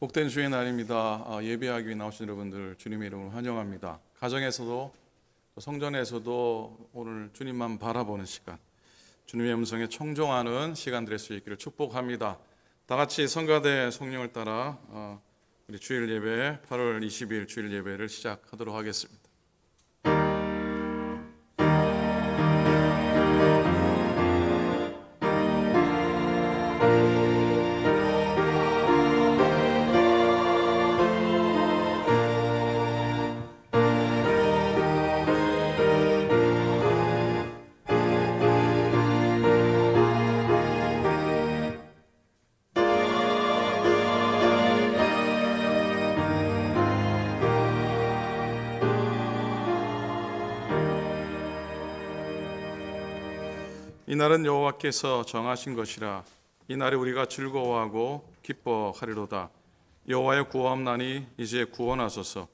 복된 주의 날입니다. 예배하기 위해 나오신 여러분들 주님의 이름으로 환영합니다. 가정에서도 성전에서도 오늘 주님만 바라보는 시간, 주님의 음성에 청종하는 시간 될 수 있기를 축복합니다. 다 같이 성가대 성령을 따라 우리 주일 예배 8월 20일 주일 예배를 시작하도록 하겠습니다. 이날은 여호와께서 정하신 것이라. 이날에 우리가 즐거워하고 기뻐하리로다. 여호와의 구하옵나니 이제 구원하소서.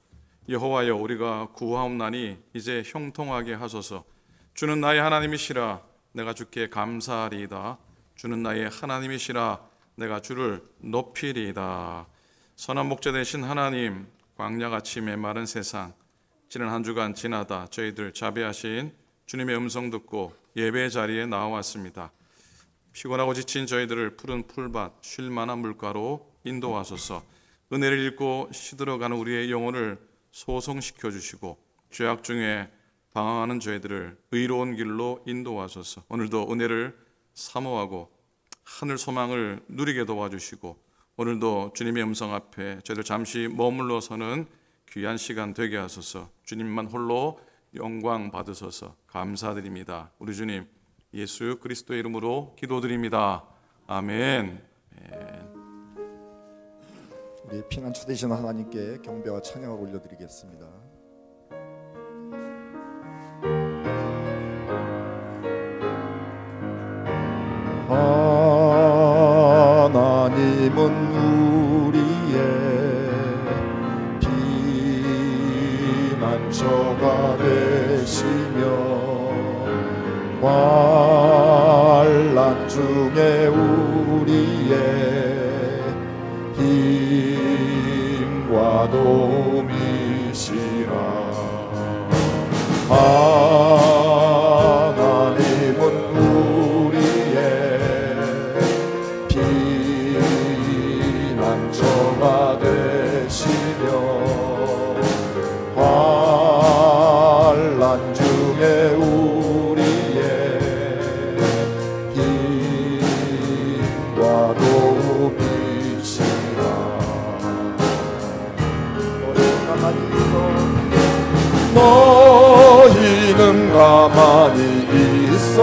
여호와여, 우리가 구하옵나니 이제 형통하게 하소서. 주는 나의 하나님이시라. 내가 주께 감사하리이다. 주는 나의 하나님이시라. 내가 주를 높이리이다. 선한 목자 되신 하나님, 광야같이 메마른 세상, 지난 한 주간 지나다 저희들 자비하신 주님의 음성 듣고 예배 자리에 나와왔습니다. 피곤하고 지친 저희들을 푸른 풀밭, 쉴만한 물가로 인도하소서. 은혜를 읽고 시들어가는 우리의 영혼을 소성시켜 주시고 죄악 중에 방황하는 저희들을 의로운 길로 인도하소서. 오늘도 은혜를 사모하고 하늘 소망을 누리게 도와주시고 오늘도 주님의 음성 앞에 저희들 잠시 머물러 서는 귀한 시간 되게 하소서. 주님만 홀로 영광 받으소서. 감사드립니다. 우리 주님 예수 그리스도의 이름으로 기도드립니다. 아멘. 우리 피난처 되신 하나님께 경배와 찬양을 올려드리겠습니다. 하나님은 피난처가 되시며 환난 중에 우리의 힘과 도움이시라. 하나님은 우리의 피난처가 되시며 환난 중에 우리의 힘과 도움이시라. 너희는 가만히 있어.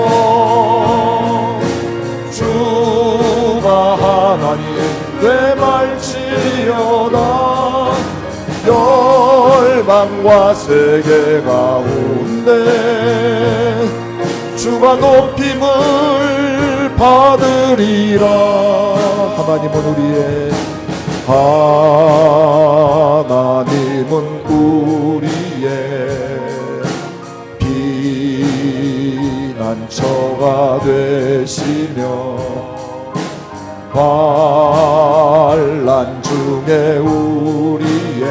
주가 하나님 되말지어다. 열방과 세계 가운데 주가 높임을 받으리라. 하나님은 우리의 피난처가 되시며 환난 중에 우리의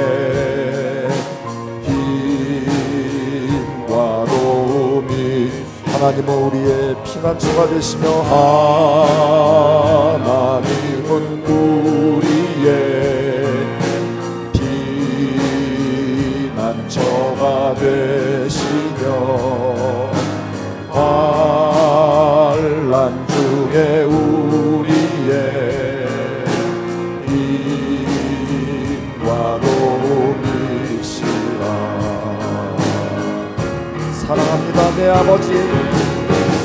힘과 도움이. 하나님은 우리의 피난처가 되시며 하나님은 우리의 피난처가 되시며 환난 중에 우리의 힘과 도움이시라. 사랑합니다 내 아버지,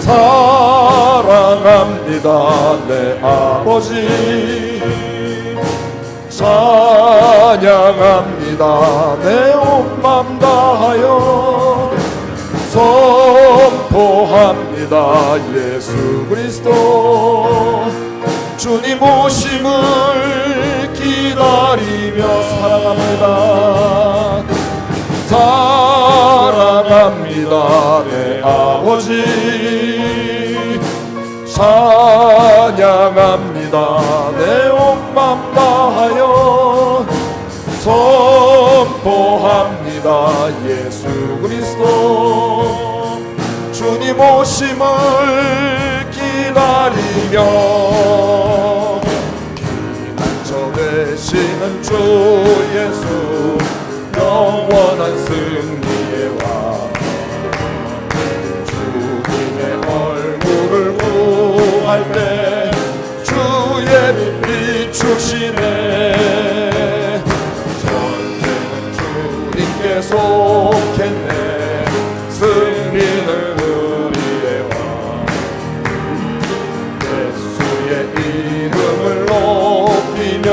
사랑합니다 내 아버지, 찬양합니다 내 온 맘 다하여, 선포합니다 예수 그리스도 주님 오심을 기다리며. 사랑합니다 사랑합니다 내 아버지, 찬양합니다 내 온 맘 다하여. 찬양합니다. 예수 그리스도 주님 오심을 기다리며 피난처 되시는 주 예수 영원한 승리의 왕 주님의 얼굴을 구할 때 주의 빛 비추시네 전쟁은 주님께 속했네 승리는 우리의 왕 예수의 이름을 높이며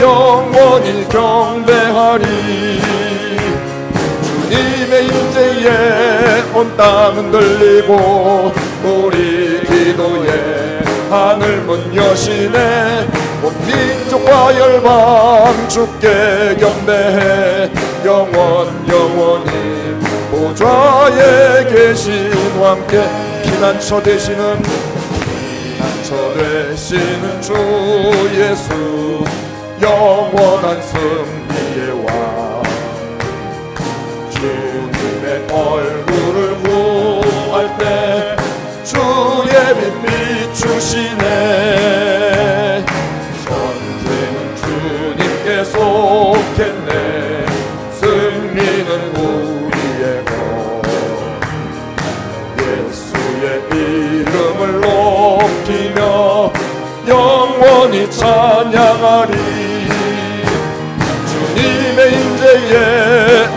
영원히 경배하리 주님의 임재에 온 땅은 들리고 우리 기도에 하늘 문 여시네 온 민족과 열방 주께 경배해 영원히 보좌에 계신 왕께 피난처 되시는 주 예수 영원한 승리의 왕 주님의 얼굴을 구할 때 주의 빛 비추시네 전쟁은 주님께 속했네 승리는 우리의 것 예수의 이름을 높이며 영원히 찬양하리 주님의 임재에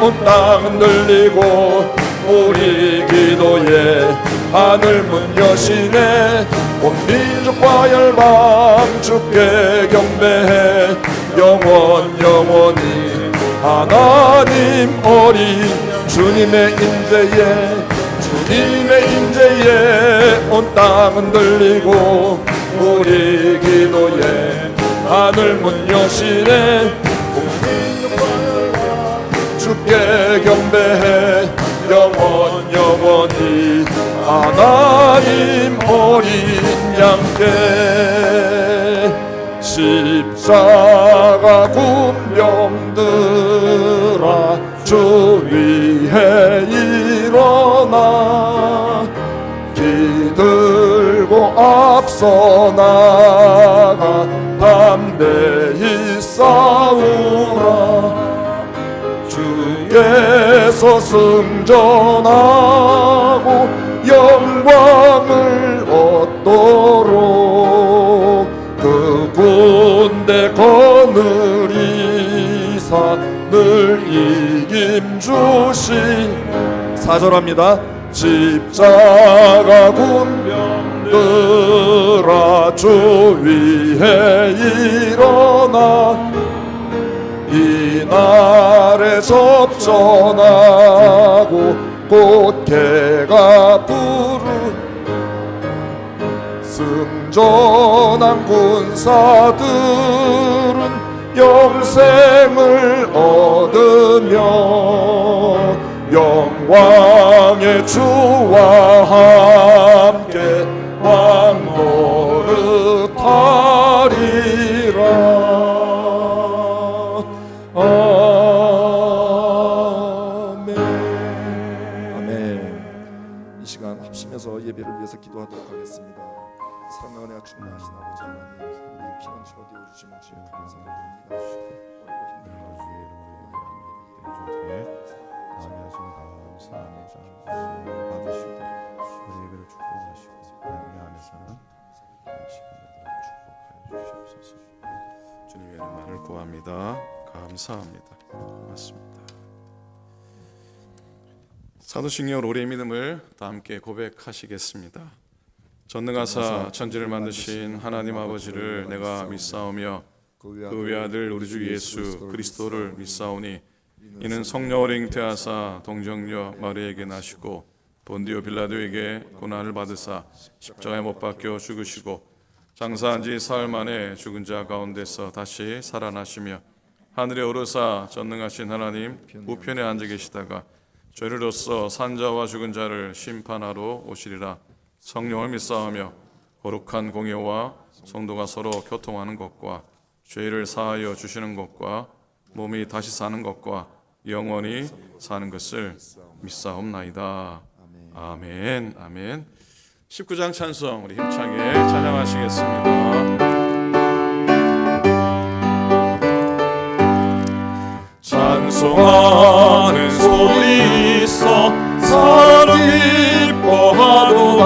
온 땅은 들리고 우리 기도에 하늘 문 여시네 온 민족과 열방 주께 경배해 영원히 하나님 어린 주님의 임재에 온 땅은 들리고 우리 기도에 하늘 문 여시네 온 민족과 열방 주께 경배해 영원히 하나님 어린 양께 십자가 군병들아 주 위에 일어나 기들고 앞서 나가 담대히 싸우라 주께서 승전하고 영광을 얻도록 그 군대 거느리사 늘 이김 주신 4절합니다. 십자가 군병들아 주 위에 일어나 이날에 접전하고 꽃게가 부르 승전한 군사들은 영생을 얻으며 영광의 주와 함께 왕 노릇하리라. 아멘. 이 시간 합심해서 예배를 위해서 기도하도록 하겠습니다. 사랑과 은혜가 충만하신 아버지 하나님, 이 피난처 되어주시면 주의 감사를 드립니다. 받으시고 우리 예배를 축복하시고 우리 안에서는 이 시간을 축복하여 주시옵소서. 주님의 은혜를 구합니다. 감사합니다. 고맙습니다. 사도신경 우리의 믿음을 다 함께 고백하시겠습니다. 전능하사 천지를 만드신 하나님 아버지를 내가 믿사오며 그 외아들 우리 주 예수 그리스도를 믿사오니 이는 성령으로 잉태하사 동정녀 마리아에게 나시고 본디오 빌라도에게 고난을 받으사 십자가에 못 박혀 죽으시고 장사한 지 사흘 만에 죽은 자 가운데서 다시 살아나시며 하늘에 오르사 전능하신 하나님 우편에 앉아 계시다가 죄로서 산자와 죽은 자를 심판하러 오시리라. 성령을 믿사오며 거룩한 공예와 성도가 서로 교통하는 것과 죄를 사하여 주시는 것과 몸이 다시 사는 것과 영원히 사는 것을 믿사옵나이다. 아멘. 아멘. 19장 찬송 우리 힘차게 찬양하시겠습니다. 찬송하는 소리 있어 사랑 기뻐하도다.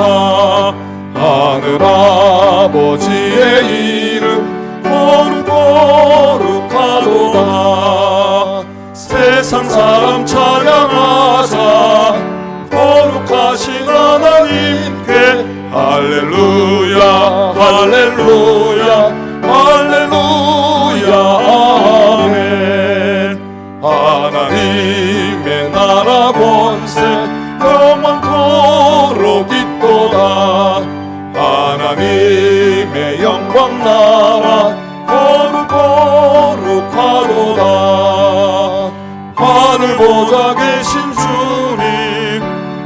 하늘 아버지의 이름 거룩하도다. 세상 사람 찬양하자. 거룩하신 하나님께 할렐루야 할렐루야 할렐루야 아멘. 하나님의 나라 권세 영원토록 있도다. 하나님의 영광 나라 거룩하도다. 하늘 보좌 계신 주님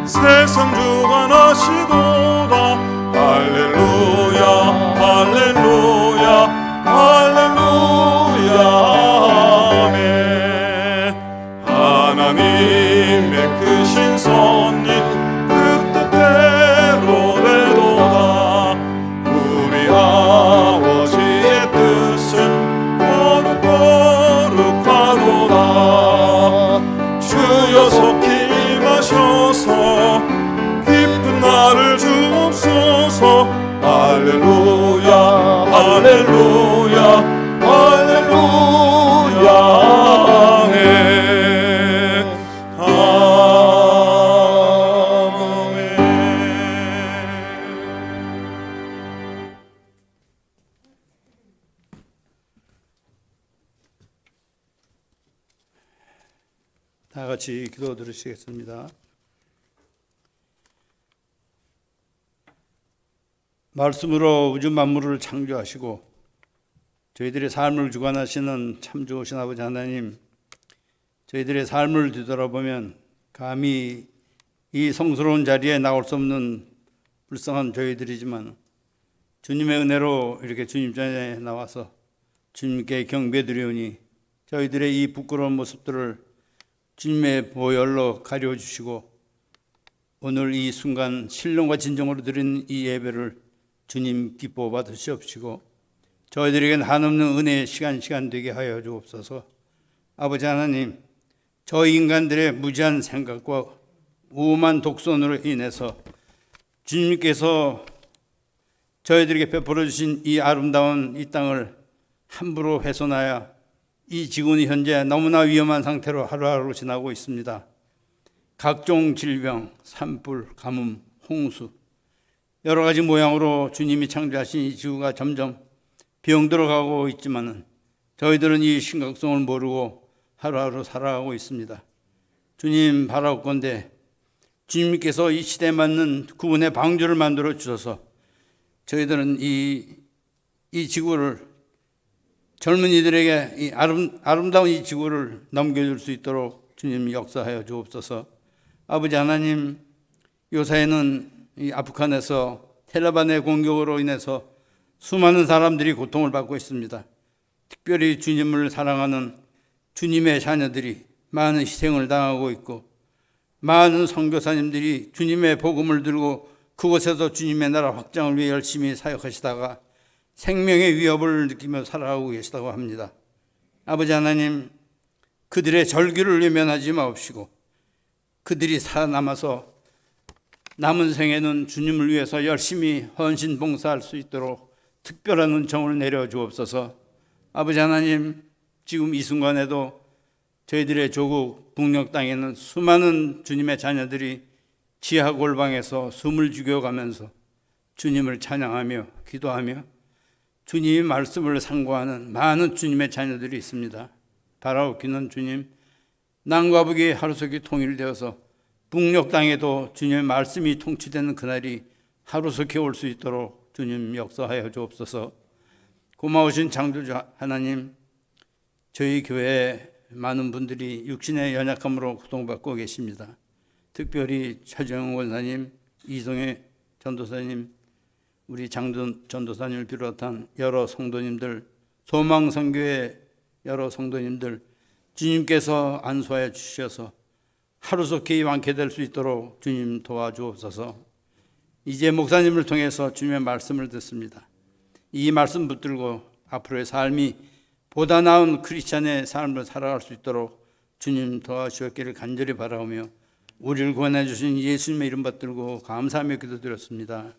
세상 주관하시도다. 할렐루야 할렐루야 할렐루야 아멘. 하나님의 크신 섭리 그 뜻대로 되도다. 우리 아버지의 뜻은 거룩하도다. 주여 속히 임하셔서 기쁜 날을 주옵소서. 할렐루야 할렐루야 할렐루야 아멘. 아멘. 다 같이 기도 드리시겠습니다. 말씀으로 우주 만물을 창조하시고 저희들의 삶을 주관하시는 참 좋으신 아버지 하나님, 저희들의 삶을 뒤돌아보면 감히 이 성스러운 자리에 나올 수 없는 불쌍한 저희들이지만 주님의 은혜로 이렇게 주님 전에 나와서 주님께 경배드리오니 저희들의 이 부끄러운 모습들을 주님의 보혈로 가려주시고 오늘 이 순간 신령과 진정으로 드린 이 예배를 주님 기뻐 받으시옵시고 저희들에겐 한없는 은혜의 시간 되게 하여 주옵소서. 아버지 하나님, 저희 인간들의 무지한 생각과 오만 독선으로 인해서 주님께서 저희들에게 베풀어 주신 이 아름다운 이 땅을 함부로 훼손하여 이 지구는 현재 너무나 위험한 상태로 하루하루 지나고 있습니다. 각종 질병, 산불, 가뭄, 홍수, 여러 가지 모양으로 주님이 창조하신 이 지구가 점점 병들어가고 있지만 저희들은 이 심각성을 모르고 하루하루 살아가고 있습니다. 주님 바라옵건대 주님께서 이 시대에 맞는 구원의 방주를 만들어 주셔서 저희들은 이 지구를 젊은이들에게 이 아름다운 이 지구를 넘겨줄 수 있도록 주님 역사하여 주옵소서. 아버지 하나님, 요사이는 이 아프간에서 텔레반의 공격으로 인해서 수많은 사람들이 고통을 받고 있습니다. 특별히 주님을 사랑하는 주님의 자녀들이 많은 희생을 당하고 있고 많은 선교사님들이 주님의 복음을 들고 그곳에서 주님의 나라 확장을 위해 열심히 사역하시다가 생명의 위협을 느끼며 살아가고 계시다고 합니다. 아버지 하나님, 그들의 절규를 외면하지 마옵시고 그들이 살아남아서 남은 생에는 주님을 위해서 열심히 헌신 봉사할 수 있도록 특별한 은총을 내려 주옵소서. 아버지 하나님, 지금 이 순간에도 저희들의 조국 북녘 땅에는 수많은 주님의 자녀들이 지하 골방에서 숨을 죽여가면서 주님을 찬양하며 기도하며 주님의 말씀을 상고하는 많은 주님의 자녀들이 있습니다. 바라옵기는 주님, 남과 북이 하루속히 통일되어서 북녘 땅에도 주님의 말씀이 통치되는 그날이 하루속히 올 수 있도록 주님 역사하여 주옵소서. 고마우신 창조주 하나님, 저희 교회에 많은 분들이 육신의 연약함으로 고통받고 계십니다. 특별히 최정영 원사님, 이성애 전도사님, 우리 장전 전도사님을 비롯한 여러 성도님들, 소망선교회 여러 성도님들, 주님께서 안수하여 주셔서 하루속히 완쾌될 수 있도록 주님 도와주옵소서. 이제 목사님을 통해서 주님의 말씀을 듣습니다. 이 말씀 붙들고 앞으로의 삶이 보다 나은 크리스찬의 삶을 살아갈 수 있도록 주님 도와주셨기를 간절히 바라오며 우리를 구원해 주신 예수님의 이름 받들고 감사하며 기도드렸습니다.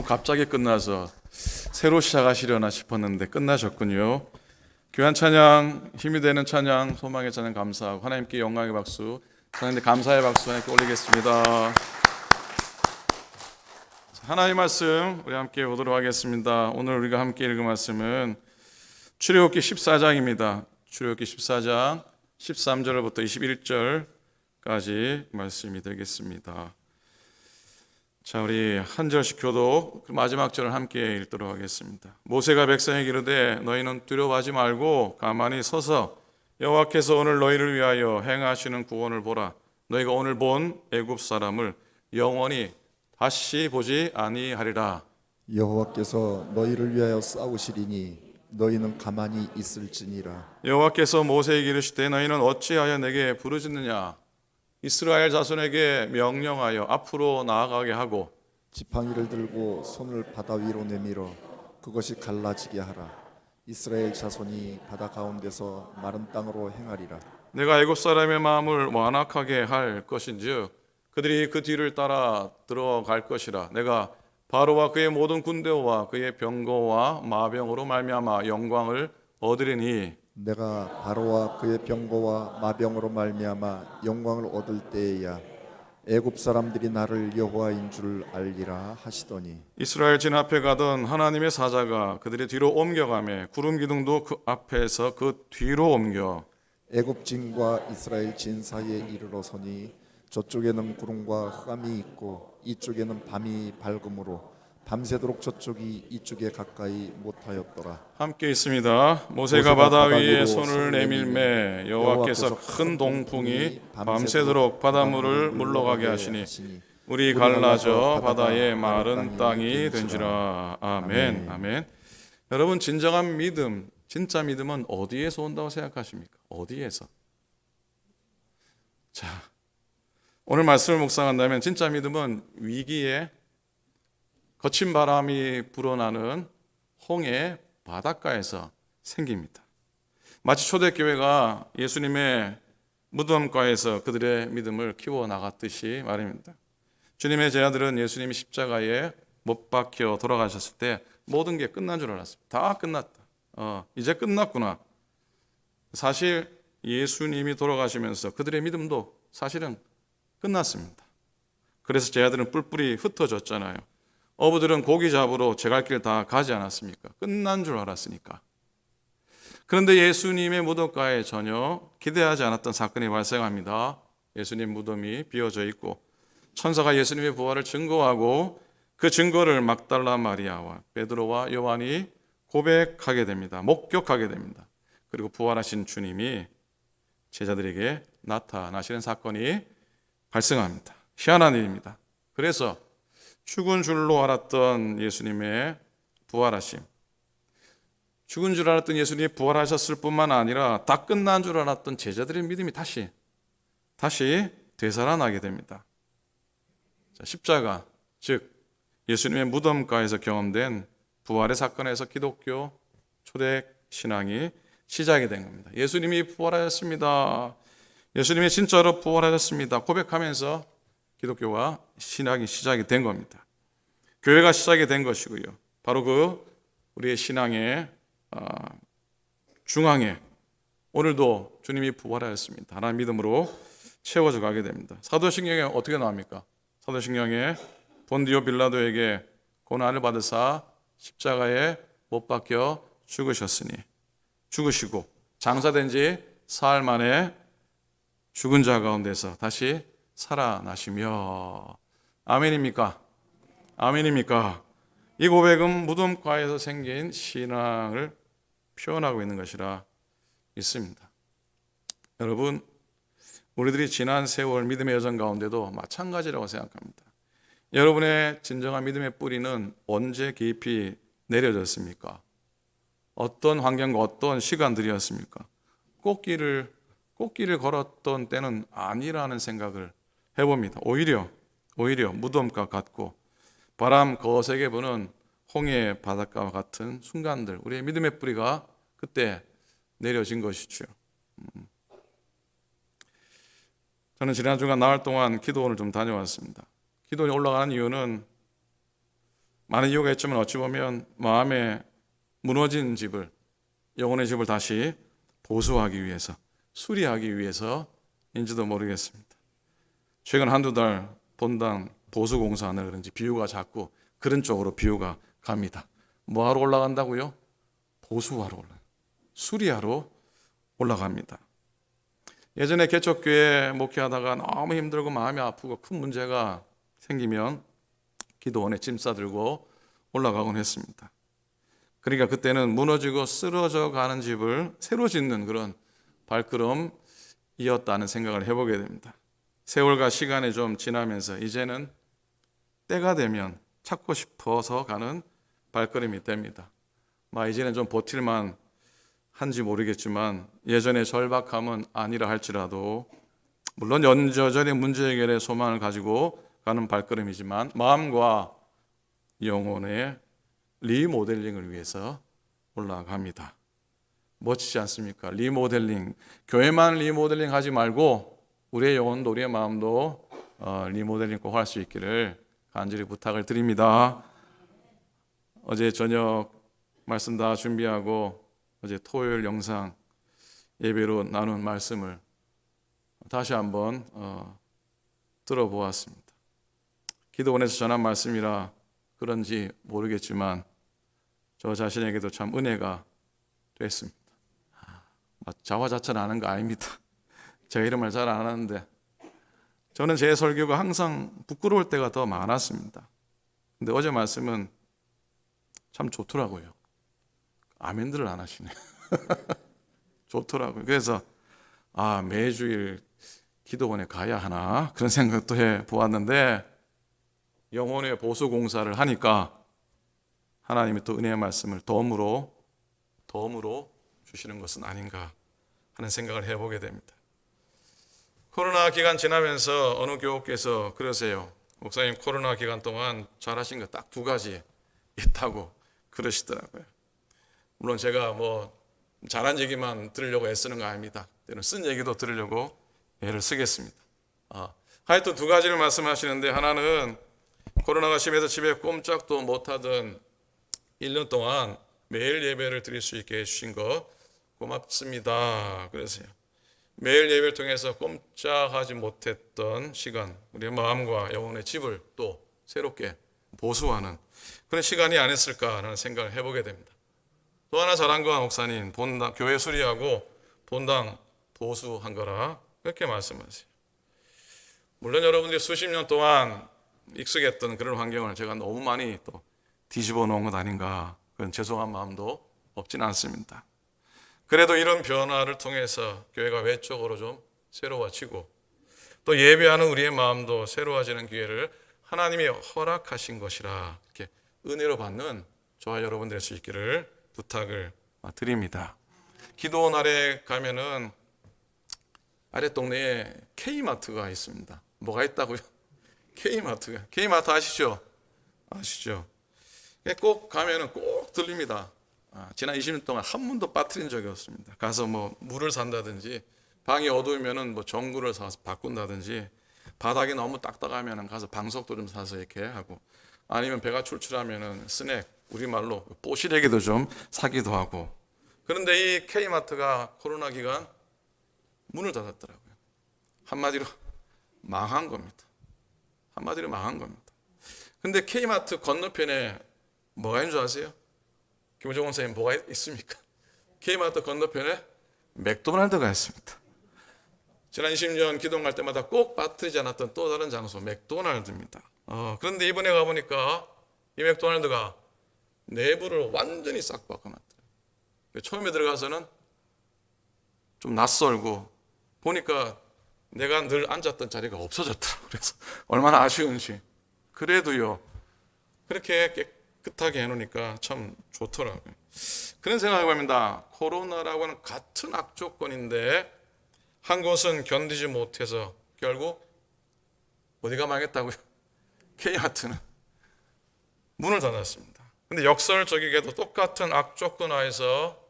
너무 갑자기 끝나서 새로 시작하시려나 싶었는데 끝나셨군요. 귀한 찬양, 힘이 되는 찬양, 소망의 찬양 감사하고 하나님께 영광의 박수, 하나님께 감사의 박수 하나님께 올리겠습니다. 하나님의 말씀 우리 함께 보도록 하겠습니다. 오늘 우리가 함께 읽은 말씀은 출애굽기 14장입니다. 출애굽기 14장 13절부터 21절까지 말씀이 되겠습니다. 자, 우리 한 절씩 교독 마지막 절을 함께 읽도록 하겠습니다. 모세가 백성에게 이르되 너희는 두려워하지 말고 가만히 서서 여호와께서 오늘 너희를 위하여 행하시는 구원을 보라. 너희가 오늘 본 애굽 사람을 영원히 다시 보지 아니하리라. 여호와께서 너희를 위하여 싸우시리니 너희는 가만히 있을지니라. 여호와께서 모세에게 이르시되 너희는 어찌하여 내게 부르짖느냐. 이스라엘 자손에게 명령하여 앞으로 나아가게 하고 지팡이를 들고 손을 바다 위로 내밀어 그것이 갈라지게 하라. 이스라엘 자손이 바다 가운데서 마른 땅으로 행하리라. 내가 애굽 사람의 마음을 완악하게 할 것인즉 그들이 그 뒤를 따라 들어갈 것이라. 내가 바로와 그의 모든 군대와 그의 병거와 마병으로 말미암아 영광을 얻으리니 내가 바로와 그의 병거와 마병으로 말미암아 영광을 얻을 때에야 애굽 사람들이 나를 여호와인 줄 알리라 하시더니 이스라엘 진 앞에 가던 하나님의 사자가 그들의 뒤로 옮겨가매 구름 기둥도 그 앞에서 그 뒤로 옮겨 애굽 진과 이스라엘 진 사이에 이르러서니 저쪽에는 구름과 흑암이 있고 이쪽에는 밤이 밝음으로 밤새도록 저쪽이 이쪽에 가까이 못하였더라. 함께 있습니다. 모세가 바다 위에 손을 내밀매 여호와께서 큰 동풍이 밤새도록 바닷물을 물러가게 하시니 물이 갈라져 바다의 마른 땅이 된지라. 아멘. 아멘. 여러분, 진정한 믿음, 진짜 믿음은 어디에서 온다고 생각하십니까? 어디에서? 자, 오늘 말씀을 묵상한다면 진짜 믿음은 위기에 거친 바람이 불어나는 홍해 바닷가에서 생깁니다. 마치 초대교회가 예수님의 무덤가에서 그들의 믿음을 키워나갔듯이 말입니다. 주님의 제자들은 예수님이 십자가에 못 박혀 돌아가셨을 때 모든 게 끝난 줄 알았습니다. 다 끝났다. 이제 끝났구나. 사실 예수님이 돌아가시면서 그들의 믿음도 사실은 끝났습니다. 그래서 제자들은 뿔뿔이 흩어졌잖아요. 어부들은 고기 잡으러 제갈 길 다 가지 않았습니까? 끝난 줄 알았으니까. 그런데 예수님의 무덤가에 전혀 기대하지 않았던 사건이 발생합니다. 예수님 무덤이 비어져 있고 천사가 예수님의 부활을 증거하고 그 증거를 막달라 마리아와 베드로와 요한이 고백하게 됩니다. 목격하게 됩니다. 그리고 부활하신 주님이 제자들에게 나타나시는 사건이 발생합니다. 희한한 일입니다. 그래서 죽은 줄로 알았던 예수님의 부활하심, 죽은 줄 알았던 예수님이 부활하셨을 뿐만 아니라 다 끝난 줄 알았던 제자들의 믿음이 다시 되살아나게 됩니다. 자, 십자가, 즉 예수님의 무덤가에서 경험된 부활의 사건에서 기독교 초대 신앙이 시작이 된 겁니다. 예수님이 부활하셨습니다. 예수님이 진짜로 부활하셨습니다. 고백하면서 기독교가 신앙이 시작이 된 겁니다. 교회가 시작이 된 것이고요. 바로 그 우리의 신앙의 중앙에 오늘도 주님이 부활하였습니다. 하나님 믿음으로 채워져 가게 됩니다. 사도신경에 어떻게 나옵니까? 사도신경에 본디오 빌라도에게 고난을 받으사 십자가에 못 박혀 죽으시고 장사된 지 사흘 만에 죽은 자 가운데서 다시 살아나시며 아멘입니까? 아멘입니까? 이 고백은 무덤가에서 생긴 신앙을 표현하고 있는 것이라 있습니다. 여러분, 우리들이 지난 세월 믿음의 여정 가운데도 마찬가지라고 생각합니다. 여러분의 진정한 믿음의 뿌리는 언제 깊이 내려졌습니까? 어떤 환경과 어떤 시간들이었습니까? 꽃길을 걸었던 때는 아니라는 생각을 해봅니다. 오히려 무덤가 같고 바람 거세게 부는 홍해 바닷가와 같은 순간들, 우리의 믿음의 뿌리가 그때 내려진 것이죠. 저는 지난 주간 나흘 동안 기도원을 좀 다녀왔습니다. 기도원에 올라가는 이유는 많은 이유가 있지만 어찌 보면 마음에 무너진 집을, 영혼의 집을 다시 보수하기 위해서, 수리하기 위해서인지도 모르겠습니다. 최근 한두 달 본당 보수공사하느라 그런지 비유가 자꾸 그런 쪽으로 비유가 갑니다. 뭐하러 올라간다고요? 보수하러 올라가요. 수리하러 올라갑니다. 예전에 개척교회 목회하다가 너무 힘들고 마음이 아프고 큰 문제가 생기면 기도원에 짐 싸들고 올라가곤 했습니다. 그러니까 그때는 무너지고 쓰러져 가는 집을 새로 짓는 그런 발걸음이었다는 생각을 해보게 됩니다. 세월과 시간이 좀 지나면서 이제는 때가 되면 찾고 싶어서 가는 발걸음이 됩니다. 이제는 좀 버틸만 한지 모르겠지만 예전의 절박함은 아니라 할지라도 물론 여전히 문제 해결의 소망을 가지고 가는 발걸음이지만 마음과 영혼의 리모델링을 위해서 올라갑니다. 멋지지 않습니까? 리모델링, 교회만 리모델링 하지 말고 우리의 영혼도 우리의 마음도 리모델링 꼭 할 수 있기를 간절히 부탁을 드립니다. 어제 저녁 말씀 다 준비하고 어제 토요일 영상 예배로 나눈 말씀을 다시 한번 들어보았습니다. 기도원에서 전한 말씀이라 그런지 모르겠지만 저 자신에게도 참 은혜가 됐습니다. 자화자찬하는 거 아닙니다. 제가 이런 말 잘 안 하는데 저는 제 설교가 항상 부끄러울 때가 더 많았습니다. 근데 어제 말씀은 참 좋더라고요. 아멘들을 안 하시네. 좋더라고요. 그래서 매주일 기도원에 가야 하나 그런 생각도 해 보았는데 영혼의 보수 공사를 하니까 하나님이 또 은혜의 말씀을 덤으로 주시는 것은 아닌가 하는 생각을 해보게 됩니다. 코로나 기간 지나면서 어느 교우께서 그러세요. 목사님, 코로나 기간 동안 잘하신 거 딱 2가지 있다고 그러시더라고요. 물론 제가 잘한 얘기만 들으려고 애쓰는 거 아닙니다. 때는 쓴 얘기도 들으려고 애를 쓰겠습니다. 하여튼 2가지를 말씀하시는데 하나는 코로나가 심해서 집에 꼼짝도 못하던 1년 동안 매일 예배를 드릴 수 있게 해주신 거 고맙습니다. 그러세요. 매일 예배를 통해서 꼼짝하지 못했던 시간, 우리의 마음과 영혼의 집을 또 새롭게 보수하는 그런 시간이 아니었을까 하는 생각을 해보게 됩니다. 또 하나 잘한 건 목사님, 본당 교회 수리하고 본당 보수한 거라 그렇게 말씀하세요. 물론 여러분들이 수십 년 동안 익숙했던 그런 환경을 제가 너무 많이 또 뒤집어 놓은 것 아닌가 그런 죄송한 마음도 없지는 않습니다. 그래도 이런 변화를 통해서 교회가 외적으로 좀 새로워지고 또 예배하는 우리의 마음도 새로워지는 기회를 하나님이 허락하신 것이라 이렇게 은혜로 받는 저와 여러분 될 수 있기를 부탁을 드립니다. 기도원 아래 가면은 아래 동네에 K마트가 있습니다. 뭐가 있다고요? K마트 아시죠? 아시죠? 꼭 가면은 꼭 들립니다. 지난 20년 동안 한 번도 빠뜨린 적이 없습니다. 가서 물을 산다든지 방이 어두우면은 전구를 사서 바꾼다든지 바닥이 너무 딱딱하면은 가서 방석도 좀 사서 이렇게 하고 아니면 배가 출출하면은 스낵 우리말로 뽀시래기도 좀 사기도 하고. 그런데 이 K마트가 코로나 기간 문을 닫았더라고요. 한마디로 망한 겁니다. 근데 K마트 건너편에 뭐가 있는 줄 아세요? 김정원 선생님, 뭐가 있습니까? K마트 건너편에 맥도날드가 있습니다. 지난 20년 기도원 갈 때마다 꼭 빠뜨리지 않았던 또 다른 장소 맥도날드입니다. 그런데 이번에 가보니까 이 맥도날드가 내부를 완전히 싹 바꿔놨더라고요. 처음에 들어가서는 좀 낯설고 보니까 내가 늘 앉았던 자리가 없어졌더라고요. 그래서 얼마나 아쉬운지. 그래도요, 그렇게 깨끗하게 해놓으니까 참 좋더라고요. 그런 생각을 해봅니다. 코로나라고 하는 같은 악조건인데 한 곳은 견디지 못해서 결국 어디가 망했다고요? K마트는 문을 닫았습니다. 근데 역설적이게도 똑같은 악조건 하에서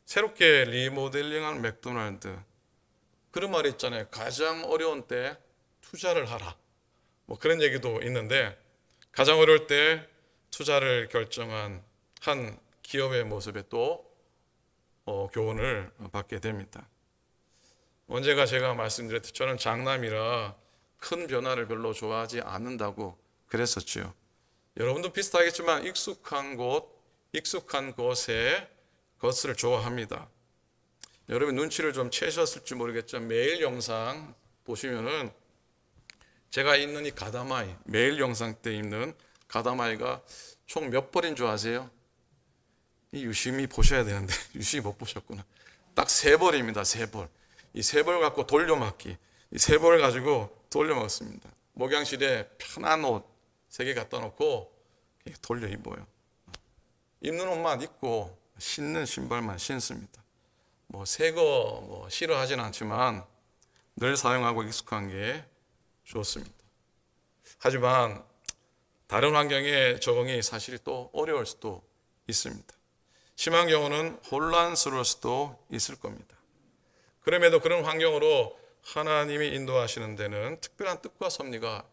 새롭게 리모델링한 맥도날드, 그런 말이 있잖아요. 가장 어려운 때 투자를 하라. 그런 얘기도 있는데 가장 어려울 때 투자를 결정한 한 기업의 모습에 또 교훈을 받게 됩니다. 언제가 제가 말씀드렸듯이 저는 장남이라 큰 변화를 별로 좋아하지 않는다고 그랬었죠. 여러분도 비슷하겠지만 익숙한 곳에 것을 좋아합니다. 여러분 눈치를 좀 채셨을지 모르겠지만 매일 영상 보시면은 제가 입는 이 가다마이, 매일 영상 때 입는 가다마이가 총 몇 벌인 줄 아세요? 이 유심히 보셔야 되는데 유심히 못 보셨구나. 딱 3벌입니다. 3벌. 이 3벌 갖고 돌려막기. 이 3벌 가지고 돌려먹습니다. 목양실에 편한 옷 3개 갖다 놓고 돌려 입어요. 입는 옷만 입고 신는 신발만 신습니다. 새 거 싫어하진 않지만 늘 사용하고 익숙한 게 좋습니다. 하지만 다른 환경에 적응이 사실 또 어려울 수도 있습니다. 심한 경우는 혼란스러울 수도 있을 겁니다. 그럼에도 그런 환경으로 하나님이 인도하시는 데는 특별한 뜻과 섭리가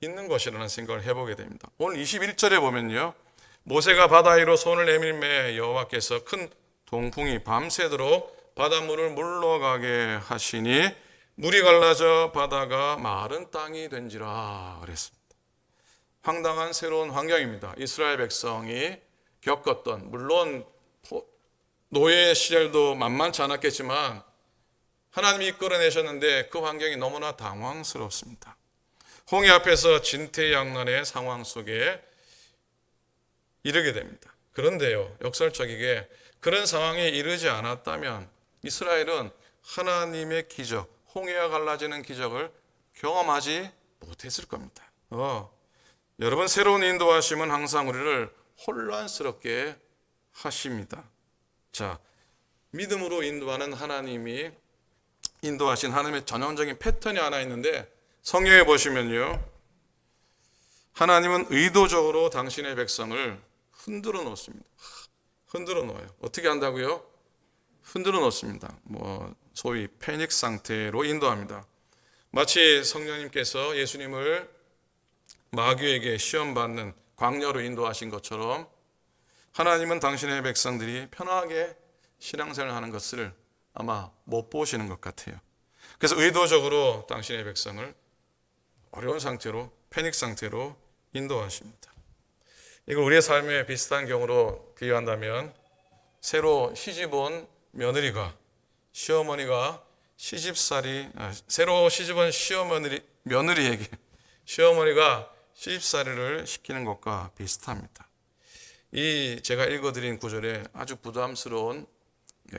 있는 것이라는 생각을 해보게 됩니다. 오늘 21절에 보면요, 모세가 바다 위로 손을 내밀매 여호와께서 큰 동풍이 밤새도록 바닷물을 물러가게 하시니 물이 갈라져 바다가 마른 땅이 된지라 그랬습니다. 황당한 새로운 환경입니다. 이스라엘 백성이 겪었던, 물론 노예 시절도 만만치 않았겠지만 하나님이 이끌어내셨는데 그 환경이 너무나 당황스럽습니다. 홍해 앞에서 진퇴양난의 상황 속에 이르게 됩니다. 그런데요, 역설적이게 그런 상황에 이르지 않았다면 이스라엘은 하나님의 기적, 홍해가 갈라지는 기적을 경험하지 못했을 겁니다. 여러분, 새로운 인도하심은 항상 우리를 혼란스럽게 하십니다. 자, 믿음으로 인도하는 하나님이 인도하신 하나님의 전형적인 패턴이 하나 있는데 성경에 보시면요, 하나님은 의도적으로 당신의 백성을 흔들어 놓습니다. 흔들어 놓아요. 어떻게 한다고요? 흔들어 놓습니다. 소위 패닉 상태로 인도합니다. 마치 성령님께서 예수님을 마귀에게 시험받는 광야로 인도하신 것처럼 하나님은 당신의 백성들이 편하게 신앙생활을 하는 것을 아마 못 보시는 것 같아요. 그래서 의도적으로 당신의 백성을 어려운 상태로, 패닉 상태로 인도하십니다. 이걸 우리의 삶에 비슷한 경우로 비유한다면 새로 시집온 며느리가 시어머니가 새로 시집온 며느리에게 시어머니가 시집살이를 시키는 것과 비슷합니다. 이 제가 읽어드린 구절에 아주 부담스러운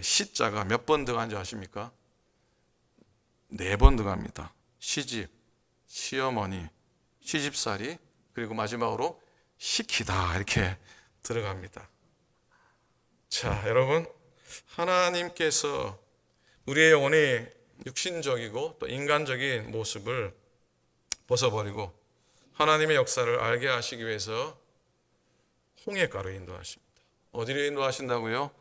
시자가 몇 번 들어간지 아십니까? 4번 들어갑니다. 시집, 시어머니, 시집살이, 그리고 마지막으로 시키다 이렇게 들어갑니다. 자, 여러분, 하나님께서 우리의 영혼이 육신적이고 또 인간적인 모습을 벗어버리고 하나님의 역사를 알게 하시기 위해서 홍해가로 인도하십니다. 어디로 인도하신다고요?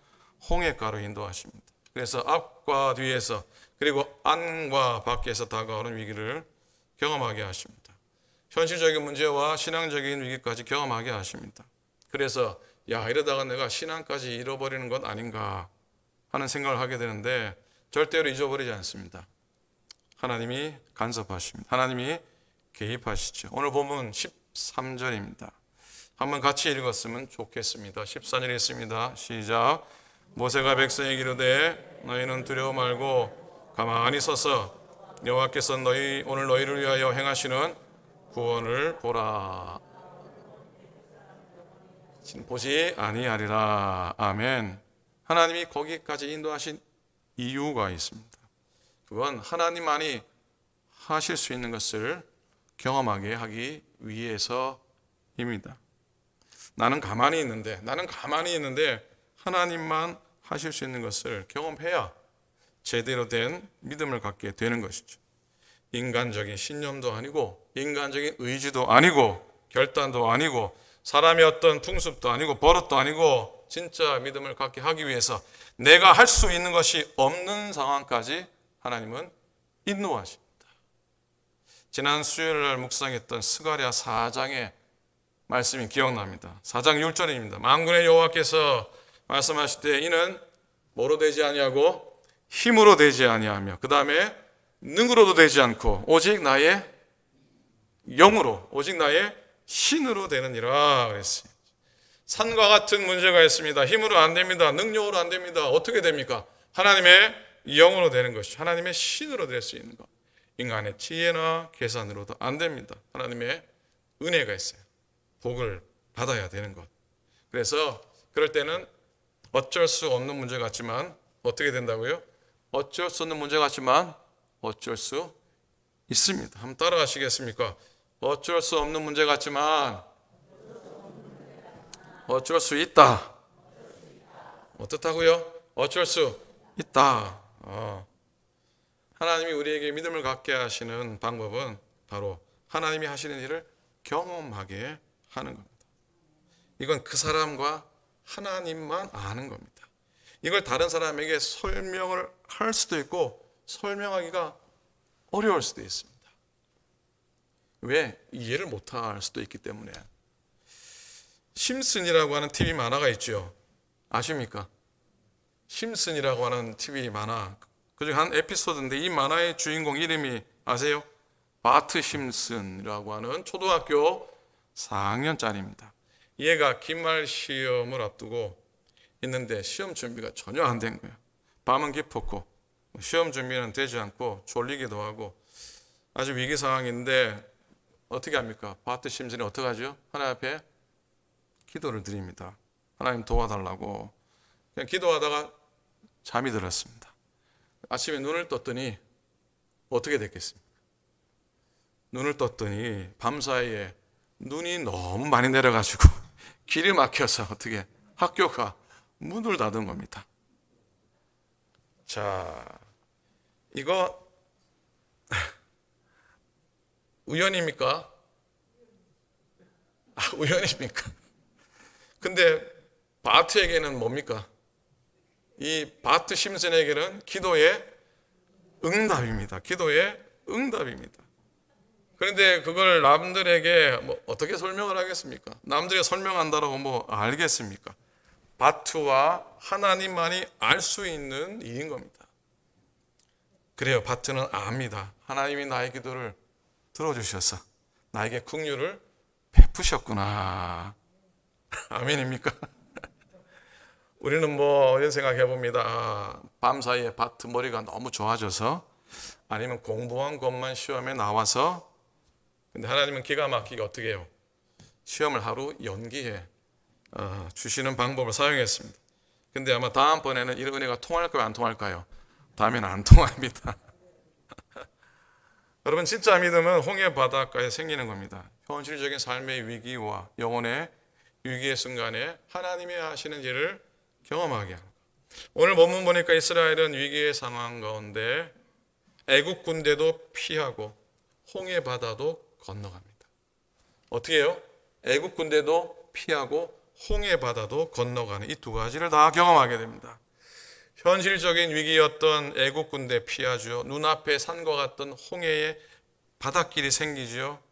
홍해가로 인도하십니다. 그래서 앞과 뒤에서 그리고 안과 밖에서 다가오는 위기를 경험하게 하십니다. 현실적인 문제와 신앙적인 위기까지 경험하게 하십니다. 그래서 이러다가 내가 신앙까지 잃어버리는 것 아닌가 하는 생각을 하게 되는데 절대로 잊어버리지 않습니다. 하나님이 간섭하십니다. 하나님이 개입하시죠. 오늘 본문 13절입니다. 한번 같이 읽었으면 좋겠습니다. 14절 읽습니다. 시작. 모세가 백성에게 이르되 너희는 두려워 말고 가만히 서서 여호와께서 오늘 너희를 위하여 행하시는 구원을 보라. 보지 아니하리라. 아멘. 하나님이 거기까지 인도하신 이유가 있습니다. 그건 하나님만이 하실 수 있는 것을 경험하게 하기 위해서입니다. 나는 가만히 있는데 하나님만 하실 수 있는 것을 경험해야 제대로 된 믿음을 갖게 되는 것이죠. 인간적인 신념도 아니고 인간적인 의지도 아니고 결단도 아니고 사람의 어떤 풍습도 아니고 버릇도 아니고 진짜 믿음을 갖게 하기 위해서 내가 할 수 있는 것이 없는 상황까지 하나님은 인도하십니다. 지난 수요일 날 묵상했던 스가랴 4장의 말씀이 기억납니다. 4장 6절입니다. 만군의 여호와께서 말씀하실 때 이는 뭐로 되지 아니하고 힘으로 되지 아니하며 그 다음에 능으로도 되지 않고 오직 나의 영으로 오직 나의 신으로 되느니라 그랬어요. 산과 같은 문제가 있습니다. 힘으로 안 됩니다. 능력으로 안 됩니다. 어떻게 됩니까? 하나님의 영으로 되는 것이 하나님의 신으로 될 수 있는 것. 인간의 지혜나 계산으로도 안 됩니다. 하나님의 은혜가 있어요. 복을 받아야 되는 것. 그래서 그럴 때는 어쩔 수 없는 문제 같지만 어떻게 된다고요? 어쩔 수 없는 문제 같지만 어쩔 수 있습니다. 한번 따라하시겠습니까? 어쩔 수 없는 문제 같지만 어쩔 수 있다. 어떻다고요? 어쩔 수 있다. 하나님이 우리에게 믿음을 갖게 하시는 방법은 바로 하나님이 하시는 일을 경험하게 하는 겁니다. 이건 그 사람과 하나님만 아는 겁니다. 이걸 다른 사람에게 설명을 할 수도 있고 설명하기가 어려울 수도 있습니다. 왜? 이해를 못할 수도 있기 때문에. 심슨이라고 하는 TV 만화가 있죠. 아십니까? 심슨이라고 하는 TV 만화. 그중 한 에피소드인데 이 만화의 주인공 이름이 아세요? 바트 심슨이라고 하는 초등학교 4학년짜리입니다. 얘가 기말 시험을 앞두고 있는데 시험 준비가 전혀 안 된 거예요. 밤은 깊었고 시험 준비는 되지 않고 졸리기도 하고 아주 위기 상황인데 어떻게 합니까? 바트 심슨이 어떻게 하죠? 하나님 앞에 기도를 드립니다. 하나님 도와달라고. 그냥 기도하다가 잠이 들었습니다. 아침에 눈을 떴더니 어떻게 됐겠습니까? 눈을 떴더니 밤사이에 눈이 너무 많이 내려가지고 길이 막혀서 어떻게 학교가 문을 닫은 겁니다. 자, 이거 우연입니까? 우연입니까? 근데 바트에게는 뭡니까? 이 바트 심슨에게는 기도의 응답입니다. 기도의 응답입니다. 그런데 그걸 남들에게 어떻게 설명을 하겠습니까? 남들이 설명한다라고 알겠습니까? 바트와 하나님만이 알 수 있는 일인 겁니다. 그래요. 바트는 압니다. 하나님이 나의 기도를 들어주셔서 나에게 긍휼을 베푸셨구나. 아멘입니까? 우리는 이런 생각 해봅니다. 밤사이에 바트 머리가 너무 좋아져서 아니면 공부한 것만 시험에 나와서 근데 하나님은 기가 막히게 어떻게 해요? 시험을 하루 연기해 주시는 방법을 사용했습니다. 근데 아마 다음번에는 이런 은혜가 통할까요? 안 통할까요? 다음에는 안 통합니다. 여러분 진짜 믿음은 홍해 바닷가에 생기는 겁니다. 현실적인 삶의 위기와 영혼의 위기의 순간에 하나님이 하시는 일을 경험하게 하는 것. 오늘 본문 보니까 이스라엘은 위기의 상황 가운데 애국 군대도 피하고 홍해 바다도 건너갑니다. 어떻게 해요? 애국 군대도 피하고 홍해 바다도 건너가는 이 두 가지를 다 경험하게 됩니다. 현실적인 위기였던 애국 군대 피하죠. 눈앞에 산과 같던 홍해의 바닷길이 생기죠.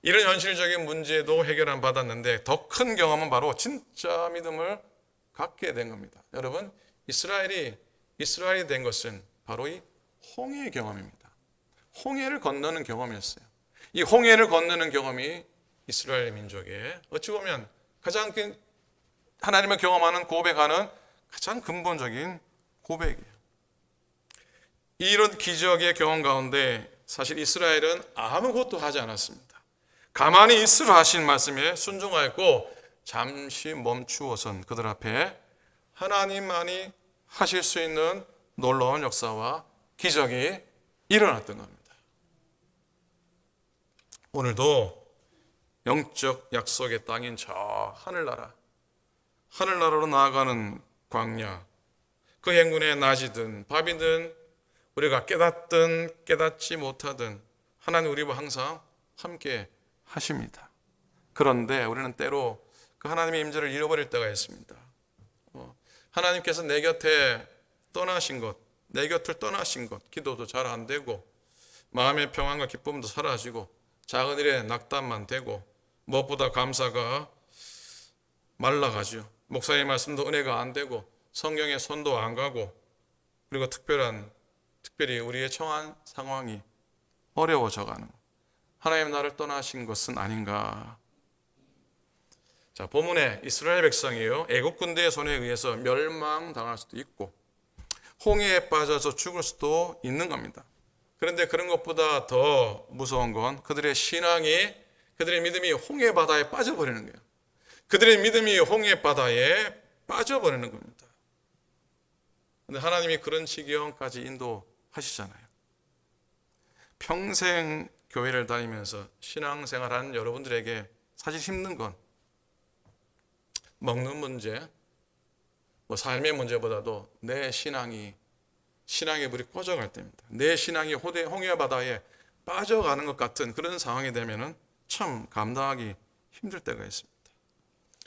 이런 현실적인 문제도 해결안 받았는데 더 큰 경험은 바로 진짜 믿음을 갖게 된 겁니다. 여러분, 이스라엘이 된 것은 바로 이 홍해의 경험입니다. 홍해를 건너는 경험이었어요. 이 홍해를 건너는 경험이 이스라엘 민족의 어찌 보면 가장 하나님을 경험하는 고백하는 가장 근본적인 고백이에요. 이런 기적의 경험 가운데 사실 이스라엘은 아무것도 하지 않았습니다. 가만히 있으라 하신 말씀에 순종하였고 잠시 멈추어선 그들 앞에 하나님만이 하실 수 있는 놀라운 역사와 기적이 일어났던 겁니다. 오늘도 영적 약속의 땅인 저 하늘나라로 나아가는 광야, 그 행군의 낮이든 밤이든 우리가 깨닫든 깨닫지 못하든 하나님 우리와 항상 함께 하십니다. 그런데 우리는 때로 그 하나님의 임재를 잃어버릴 때가 있습니다. 하나님께서 내 곁에 떠나신 것, 내 곁을 떠나신 것, 기도도 잘 안 되고 마음의 평안과 기쁨도 사라지고 작은 일에 낙담만 되고 무엇보다 감사가 말라가죠. 목사의 말씀도 은혜가 안 되고 성경의 손도 안 가고 그리고 특별히 우리의 처한 상황이 어려워져가는 하나님 나를 떠나신 것은 아닌가. 자, 본문에 이스라엘 백성이요 애국 군대의 손에 의해서 멸망당할 수도 있고 홍해에 빠져서 죽을 수도 있는 겁니다. 그런데 그런 것보다 더 무서운 건 그들의 믿음이 홍해 바다에 빠져버리는 거예요. 그들의 믿음이 홍해 바다에 빠져버리는 겁니다. 그런데 하나님이 그런 지경까지 인도하시잖아요. 평생 교회를 다니면서 신앙생활하는 여러분들에게 사실 힘든 건 먹는 문제, 뭐 삶의 문제보다도 내 신앙의 불이 꺼져갈 때입니다. 내 신앙이 홍해 바다에 빠져가는 것 같은 그런 상황이 되면은 참 감당하기 힘들 때가 있습니다.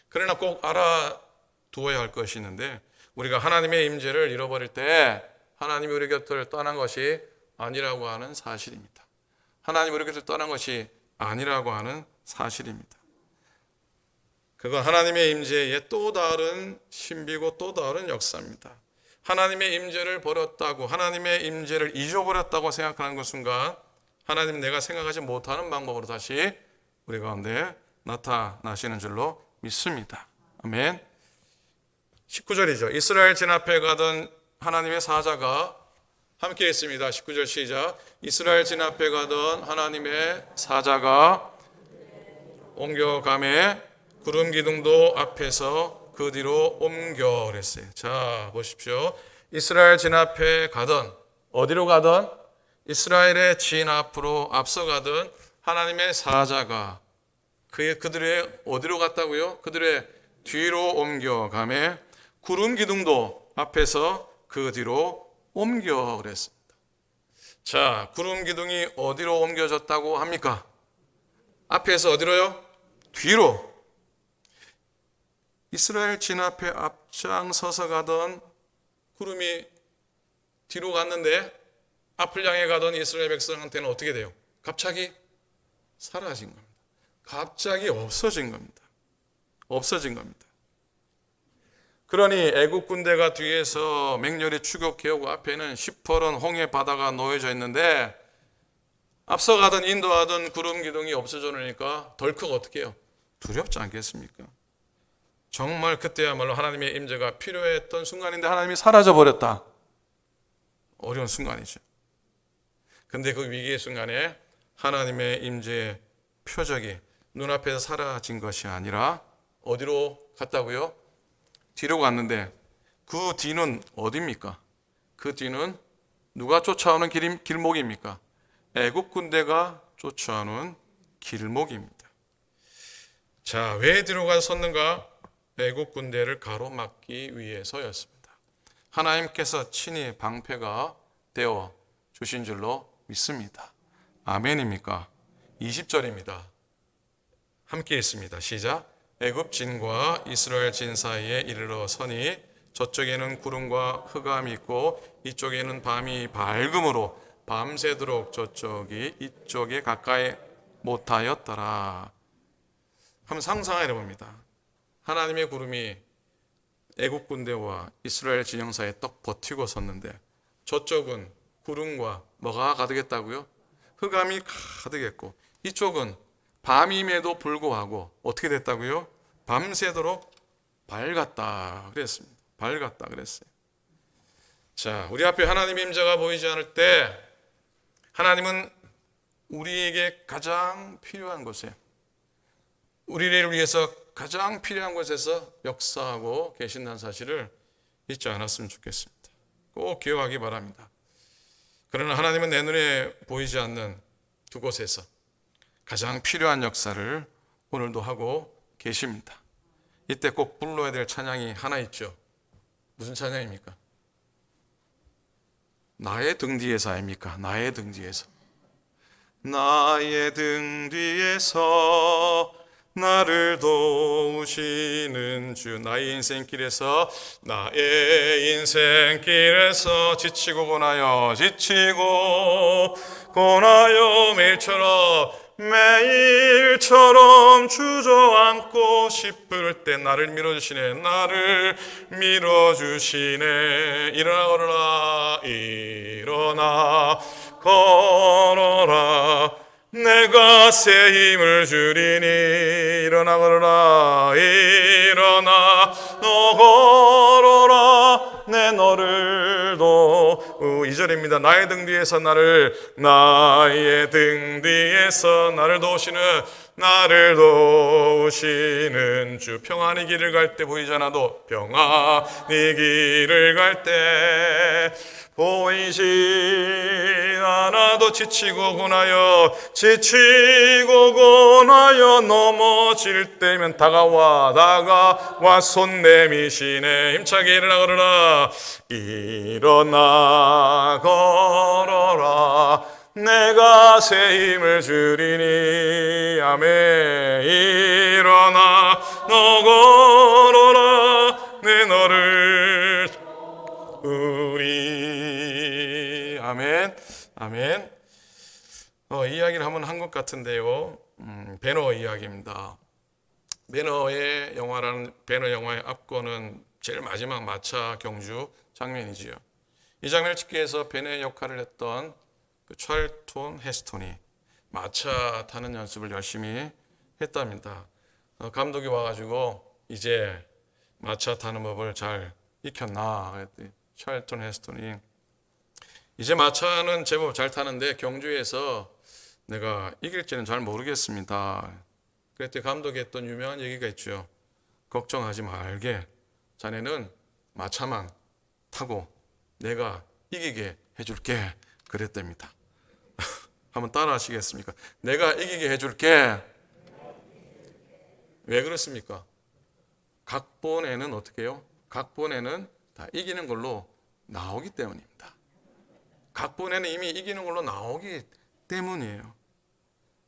그러나 꼭 알아두어야 할 것이 있는데, 우리가 하나님의 임재를 잃어버릴 때 하나님이 우리 곁을 떠난 것이 아니라고 하는 사실입니다. 하나님이 우리 곁을 떠난 것이 아니라고 하는 사실입니다. 그건 하나님의 임재의 또 다른 신비고 또 다른 역사입니다. 하나님의 임재를 버렸다고, 하나님의 임재를 잊어버렸다고 생각하는 그 순간 하나님 내가 생각하지 못하는 방법으로 다시 우리 가운데 나타나시는 줄로 믿습니다. 아멘. 19절이죠. 이스라엘 진 앞에 가던 하나님의 사자가 함께 있습니다. 19절 시작. 이스라엘 진 앞에 가던 하나님의 사자가 옮겨가매 구름 기둥도 앞에서 그 뒤로 옮겨 그랬어요. 자, 보십시오. 이스라엘 진 앞에 가던, 어디로 가던? 이스라엘의 진 앞으로 앞서가던 하나님의 사자가 그들의 어디로 갔다고요? 그들의 뒤로 옮겨가매 구름 기둥도 앞에서 그 뒤로 옮겨 그랬습니다. 자, 구름 기둥이 어디로 옮겨졌다고 합니까? 앞에서 어디로요? 뒤로. 이스라엘 진 앞에 앞장서서 가던 구름이 뒤로 갔는데 앞을 향해 가던 이스라엘 백성한테는 어떻게 돼요? 갑자기 사라진 겁니다. 갑자기 없어진 겁니다. 없어진 겁니다. 그러니 애국 군대가 뒤에서 맹렬히 추격해오고 앞에는 시퍼런 홍해 바다가 놓여져 있는데 앞서가던 인도하던 구름 기둥이 없어져 놓으니까 덜컥 어떻게 해요? 두렵지 않겠습니까? 정말 그때야말로 하나님의 임재가 필요했던 순간인데 하나님이 사라져 버렸다. 어려운 순간이죠. 근데 그 위기의 순간에 하나님의 임재의 표적이 눈앞에서 사라진 것이 아니라 어디로 갔다고요? 뒤로 갔는데 그 뒤는 어디입니까? 그 뒤는 누가 쫓아오는 길목입니까? 애국 군대가 쫓아오는 길목입니다. 자, 왜 뒤로 가서 섰는가? 애국 군대를 가로막기 위해서였습니다. 하나님께서 친히 방패가 되어 주신 줄로 믿습니다. 아멘입니까? 20절입니다. 함께 있습니다. 시작. 애굽 진과 이스라엘 진 사이에 이르러 서니 저쪽에는 구름과 흑암이 있고 이쪽에는 밤이 밝음으로 밤새도록 저쪽이 이쪽에 가까이 못하였더라. 한번 상상해 봅니다. 하나님의 구름이 애국 군대와 이스라엘 진영 사이에 떡 버티고 섰는데 저쪽은 구름과 뭐가 가득했다고요? 흑암이 가득했고 이쪽은 밤임에도 불구하고 어떻게 됐다고요? 밤새도록 밝았다 그랬습니다. 밝았다 그랬어요. 자, 우리 앞에 하나님의 임재가 보이지 않을 때 하나님은 우리에게 가장 필요한 곳에, 우리를 위해서 가장 필요한 곳에서 역사하고 계신다는 사실을 잊지 않았으면 좋겠습니다. 꼭 기억하기 바랍니다. 그러나 하나님은 내 눈에 보이지 않는 그곳에서 가장 필요한 역사를 오늘도 하고 계십니다. 이때 꼭 불러야 될 찬양이 하나 있죠. 무슨 찬양입니까? 나의 등 뒤에서 아닙니까? 나의 등 뒤에서. 나의 등 뒤에서 나를 도우시는 주. 나의 인생길에서, 나의 인생길에서 지치고 고나여 매일처럼 주저앉고 싶을 때 나를 밀어주시네. 나를 밀어주시네. 일어나 걸어라. 일어나 걸어라. 내가 새 힘을 주리니. 일어나 걸어라. 일어나 너 걸어라. 내 너를 도. 2절입니다. 나의 등 뒤에서 나의 등 뒤에서 나를 도우시는 주. 평안히 길을 갈 때 보이지 않아도 평안히 길을 갈 때 보이지 않아도 또 지치고 고나여 넘어질 때면 다가와 손 내미시네. 힘차게 일어나 걸어라. 일어나 걸어라. 내가 새 힘을 주리니. 아멘. 일어나 너 걸어라. 내 너를 우리. 아멘. 아멘. 이야기를 한번 한 것 같은데요. 배너 이야기입니다. 배너의 영화라는 배너 영화의 앞권은 제일 마지막 마차 경주 장면이지요. 이 장면을 찍기 위해서 배너의 역할을 했던 그 찰톤 헤스톤이 마차 타는 연습을 열심히 했답니다. 감독이 와가지고 이제 마차 타는 법을 잘 익혔나 그랬더니 찰톤 헤스톤이 이제 마차는 제법 잘 타는데 경주에서 내가 이길지는 잘 모르겠습니다. 그랬더니 감독이 했던 유명한 얘기가 있죠. 걱정하지 말게. 자네는 마차만 타고 내가 이기게 해줄게. 그랬답니다. 한번 따라 하시겠습니까? 내가 이기게 해줄게. 왜 그렇습니까? 각본에는 어떻게 해요? 각본에는 다 이기는 걸로 나오기 때문입니다. 각본에는 이미 이기는 걸로 나오기 때문이에요.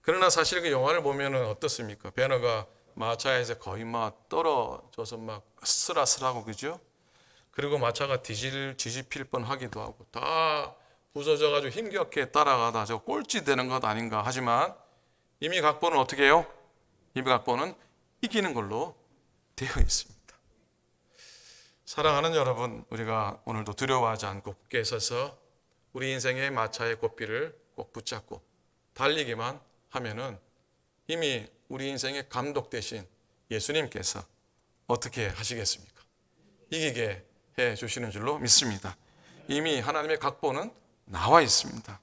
그러나 사실 그 영화를 보면은 어떻습니까? 배너가 마차에서 거의 막 떨어져서 막 쓰라쓰라고 그죠? 그리고 마차가 뒤집힐 뻔하기도 하고 다 부서져가지고 힘겹게 따라가다 저 꼴찌 되는 것 아닌가. 하지만 이미 각본은 어떻게 해요? 이미 각본은 이기는 걸로 되어 있습니다. 사랑하는 여러분, 우리가 오늘도 두려워하지 않고 굳게 서서 우리 인생의 마차의 고삐를 꼭 붙잡고 달리기만 하면은 이미 우리 인생의 감독 대신 예수님께서 어떻게 하시겠습니까? 이기게 해 주시는 줄로 믿습니다. 이미 하나님의 각본은 나와 있습니다.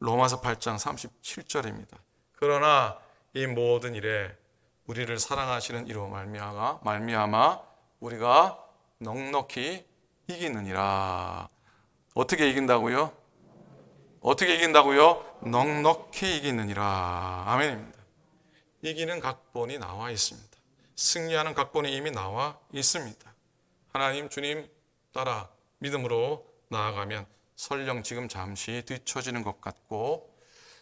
로마서 8장 37절입니다. 그러나 이 모든 일에 우리를 사랑하시는 이로 말미암아 우리가 넉넉히 이기느니라. 어떻게 이긴다고요? 어떻게 이긴다고요? 넉넉히 이기느니라. 아멘입니다. 이기는 각본이 나와 있습니다. 승리하는 각본이 이미 나와 있습니다. 하나님 주님 따라 믿음으로 나아가면 설령 지금 잠시 뒤처지는 것 같고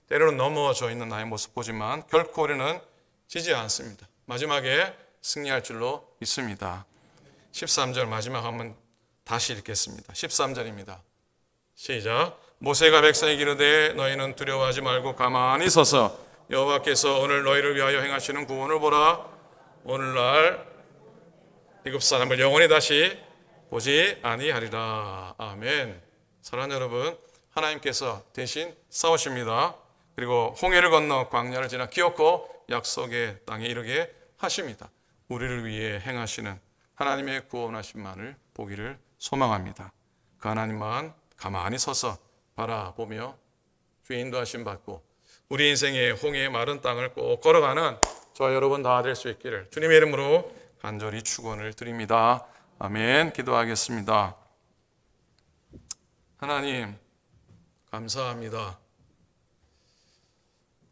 때로는 넘어져 있는 나의 모습 보지만 결코 우리는 지지 않습니다. 마지막에 승리할 줄로 믿습니다. 13절 마지막 한번 다시 읽겠습니다. 13절입니다. 시작. 모세가 백성에게 이르되 너희는 두려워하지 말고 가만히 서서 여호와께서 오늘 너희를 위하여 행하시는 구원을 보라. 오늘날 애굽 사람을 영원히 다시 보지 아니하리라. 아멘. 사랑하는 여러분, 하나님께서 대신 싸우십니다. 그리고 홍해를 건너 광야를 지나 기어코 약속의 땅에 이르게 하십니다. 우리를 위해 행하시는 하나님의 구원하심만을 보기를 소망합니다. 그 하나님만 가만히 서서 바라보며 주의 인도하심 받고 우리 인생의 홍해의 마른 땅을 꼭 걸어가는 저와 여러분 다 될 수 있기를 주님의 이름으로 간절히 축원을 드립니다. 아멘. 기도하겠습니다. 하나님 감사합니다.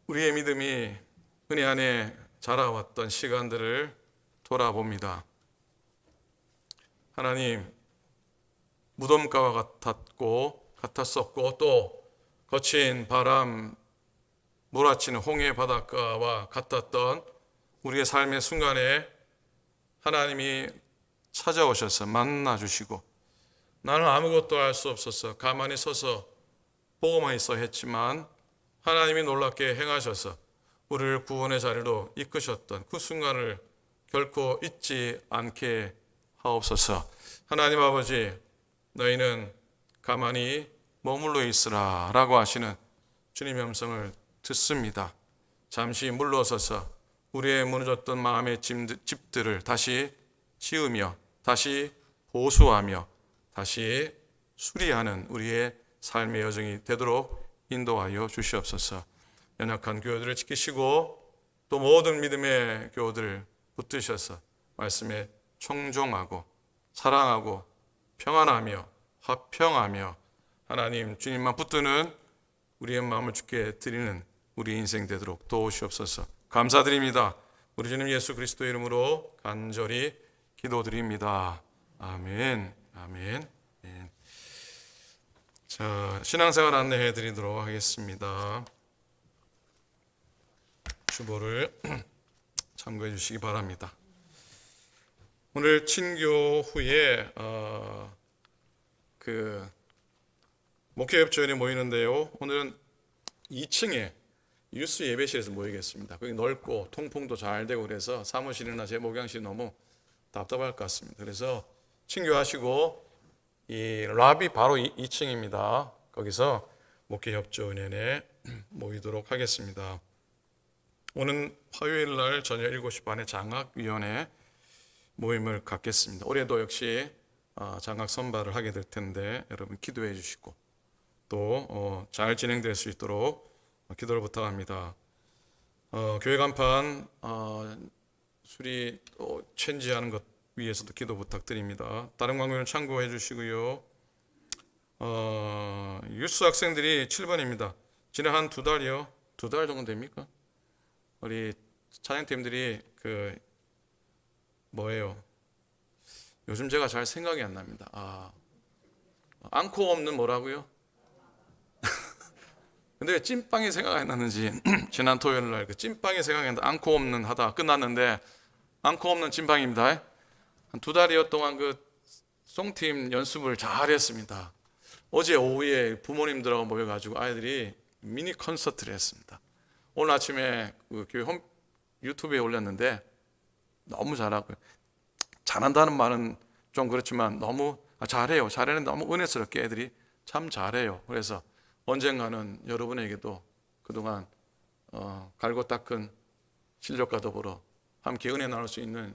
우리의 믿음이 은혜 안에 자라왔던 시간들을 돌아봅니다. 하나님 무덤가와 같았었고 또 거친 바람 몰아치는 홍해 바닷가와 같았던 우리의 삶의 순간에 하나님이 찾아오셔서 만나주시고 나는 아무것도 할 수 없어서 가만히 서서 보고만 있어 했지만 하나님이 놀랍게 행하셔서 우리를 구원의 자리로 이끄셨던 그 순간을 결코 잊지 않게 하옵소서. 하나님 아버지, 너희는 가만히 머물러 있으라 라고 하시는 주님의 음성을 듣습니다. 잠시 물러서서 우리의 무너졌던 마음의 집들을 다시 지으며 다시 보수하며 다시 수리하는 우리의 삶의 여정이 되도록 인도하여 주시옵소서. 연약한 교회들을 지키시고 또 모든 믿음의 교회들을 붙드셔서 말씀에 청종하고 사랑하고 평안하며 화평하며 하나님 주님만 붙드는 우리의 마음을 주께 드리는 우리 인생 되도록 도우시옵소서. 감사드립니다. 우리 주님 예수 그리스도의 이름으로 간절히 기도드립니다. 아멘. 아멘. 아멘. 자, 신앙생활 안내해 드리도록 하겠습니다. 주보를 참고해 주시기 바랍니다. 오늘 친교 후에 목회협조원이 모이는데요. 오늘은 2층에 유스 예배실에서 모이겠습니다. 거기 넓고 통풍도 잘 되고 그래서 사무실이나 제 목양실이 너무 답답할 것 같습니다. 그래서 친교하시고 이 라비 바로 2층입니다. 거기서 목회협조원에 모이도록 하겠습니다. 오는 화요일 날 저녁 7시 반에 장학위원회 모임을 갖겠습니다. 올해도 역시 장학 선발을 하게 될 텐데 여러분 기도해 주시고 또 잘 진행될 수 있도록 기도를 부탁합니다. 교회 간판 수리 체인지하는 것 위해서도 기도 부탁드립니다. 다른 광고는 참고해 주시고요. 유스 학생들이 7번입니다. 지난 한 2달이요. 2달 정도 됩니까? 우리 찬양팀들이 뭐예요? 요즘 제가 잘 생각이 안 납니다. 앙코 없는 뭐라고요? 근데 왜 찐빵이 생각이 안 났는지 지난 토요일 날 그 찐빵이 생각이 안 나. 앙코 없는 하다 끝났는데 앙코 없는 찐빵입니다. 한 2달여 동안 그 송팀 연습을 잘 했습니다. 어제 오후에 부모님들하고 모여가지고 아이들이 미니 콘서트를 했습니다. 오늘 아침에 그 교회 유튜브에 올렸는데 너무 잘하고요. 잘한다는 말은 좀 그렇지만 너무 잘해요. 잘하는 너무 은혜스럽게 애들이 참 잘해요. 그래서 언젠가는 여러분에게도 그동안 갈고 닦은 실력과 더불어 함께 은혜 나눌 수 있는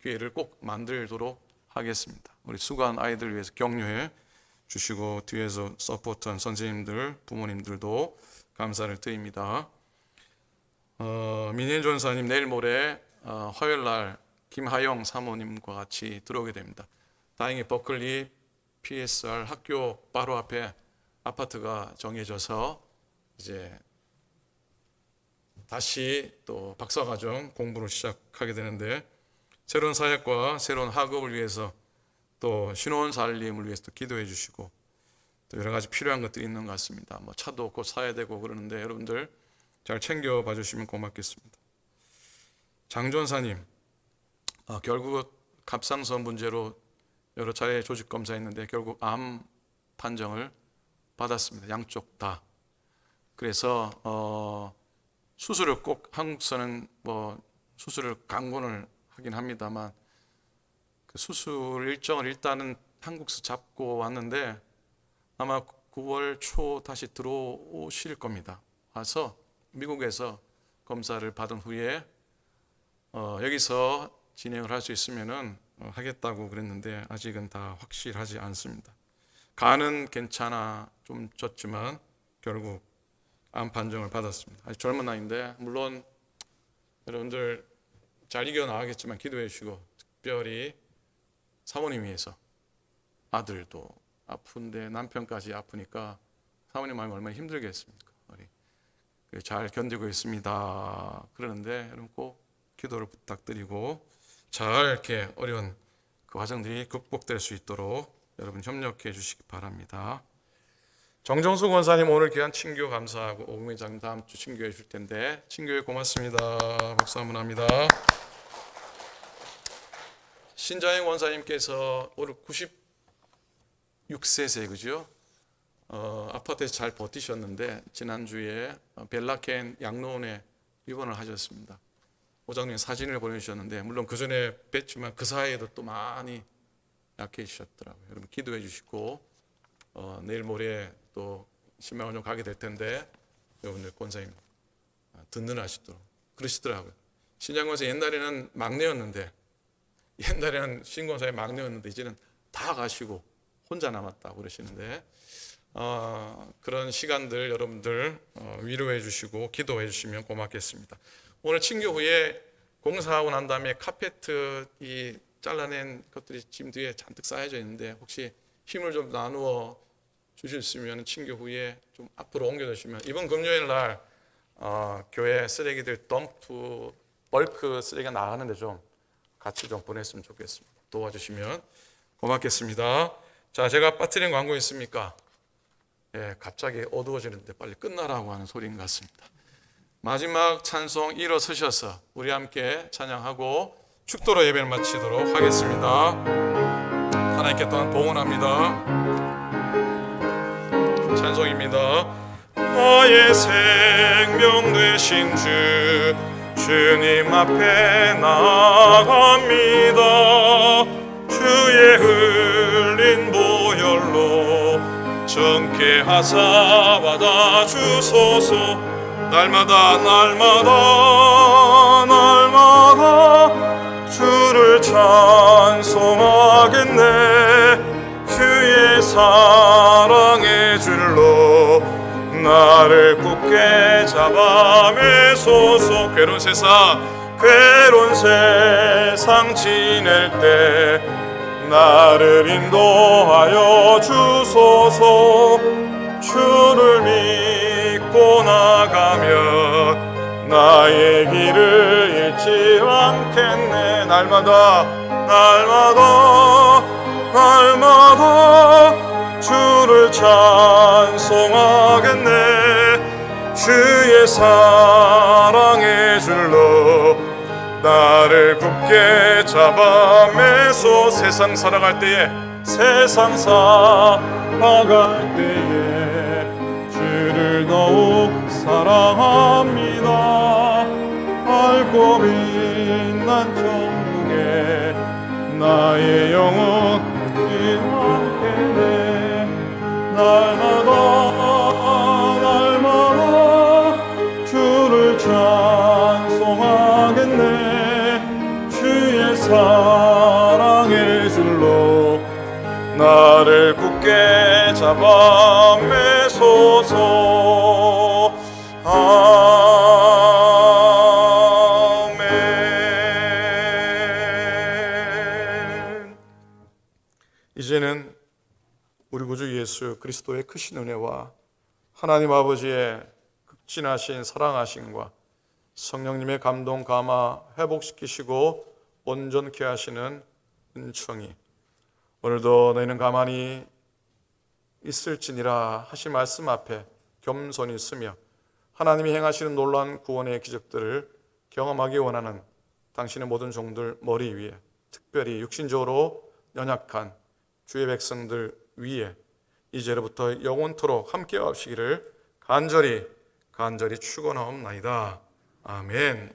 기회를 꼭 만들도록 하겠습니다. 우리 수고한 아이들 위해서 격려해 주시고 뒤에서 서포트한 선생님들, 부모님들도 감사를 드립니다. 민현 전사님 내일 모레 화요일 날 김하영 사모님과 같이 들어오게 됩니다. 다행히 버클리 PSR 학교 바로 앞에 아파트가 정해져서 이제 다시 또 박사과정 공부를 시작하게 되는데 새로운 사역과 새로운 학업을 위해서 또 신혼 살림을 위해서 또 기도해 주시고 또 여러 가지 필요한 것들이 있는 것 같습니다. 뭐 차도 곧 사야 되고 그러는데 여러분들 잘 챙겨봐 주시면 고맙겠습니다. 장전사님 결국 갑상선 문제로 여러 차례 조직 검사했는데 결국 암 판정을 받았습니다. 양쪽 다. 그래서 수술을 꼭 한국서는 뭐 수술을 강권을 하긴 합니다만 그 수술 일정을 일단은 한국서 잡고 왔는데 아마 9월 초 다시 들어오실 겁니다. 와서 미국에서 검사를 받은 후에 여기서 진행을 할 수 있으면은 하겠다고 그랬는데 아직은 다 확실하지 않습니다. 간은 괜찮아 좀 졌지만 결국 암 판정을 받았습니다. 아직 젊은 나이인데 물론 여러분들 잘 이겨나가겠지만 기도해 주시고 특별히 사모님 위해서 아들도 아픈데 남편까지 아프니까 사모님 마음이 얼마나 힘들겠습니까? 잘 견디고 있습니다. 그러는데 여러분 꼭 기도를 부탁드리고 잘 이렇게 어려운 그 과정들이 극복될 수 있도록 여러분 협력해 주시기 바랍니다. 정정수 권사님 오늘 귀한 친교 감사하고 오금회장님 다음 주 친교해 줄 텐데 친교에 고맙습니다. 박수 한번 합니다. 신자영 원사님께서 오늘 96세세요, 그죠? 아파트에서 잘 버티셨는데 지난주에 벨라켄 양로원에 입원을 하셨습니다. 오장님 사진을 보내주셨는데 물론 그 전에 뵀지만 그 사이에도 또 많이 약해지셨더라고요. 여러분 기도해 주시고 내일 모레 또 신방원좀 가게 될 텐데 여러분들 권사님 든든하시도록 그러시더라고요. 신장권사 옛날에는 막내였는데 옛날에는 신권사의 막내였는데 이제는 다 가시고 혼자 남았다고 그러시는데 그런 시간들 여러분들 위로해 주시고 기도해 주시면 고맙겠습니다. 오늘 친교 후에 공사하고 난 다음에 카페트 이 잘라낸 것들이 짐 뒤에 잔뜩 쌓여져 있는데 혹시 힘을 좀 나누어 주실 수 있으면 친교 후에 좀 앞으로 옮겨주시면 이번 금요일 날 교회 쓰레기들 덤프 벌크 쓰레기가 나가는데 좀 같이 좀 보냈으면 좋겠습니다. 도와주시면 고맙겠습니다. 자, 제가 빠뜨린 광고 있습니까? 예, 갑자기 어두워지는데 빨리 끝나라고 하는 소리인 것 같습니다. 마지막 찬송 일어서셔서 우리 함께 찬양하고 축도로 예배를 마치도록 하겠습니다. 하나님께 또한 봉헌합니다. 찬송입니다. 나의 생명 되신 주 주님 앞에 나갑니다. 주의 흘린 보혈로 정케 하사 받아주소서. 날마다 주를 찬송하겠네. 주의 사랑의 줄로 나를 굳게 잡아 매소서. 괴로운 세상 지낼 때 나를 인도하여 주소서. 주를 믿고 나가면 나의 길을 잃지 않겠네. 날마다 주를 찬송하겠네. 주의 사랑의 줄로 나를 굳게 잡아 매소. 세상 살아갈 때에 주를 더욱 사랑합니다. 밝고 빛난 천국에 나의 영혼 함께네. 날마다 주를 찬송하겠네. 주의 사랑의 줄로 나를 굳게 잡아 매소서. 아멘. 이제는 우리 구주 예수 그리스도의 크신 은혜와 하나님 아버지의 극진하신 사랑하심과 성령님의 감동 감화 회복시키시고 온전케 하시는 은총이 오늘도 너희는 가만히 있을지니라 하신 말씀 앞에 겸손히 서며 하나님이 행하시는 놀라운 구원의 기적들을 경험하기 원하는 당신의 모든 종들 머리 위에, 특별히 육신적으로 연약한 주의 백성들 위에 이제로부터 영원토록 함께 하시기를 간절히 축원하옵나이다. 아멘.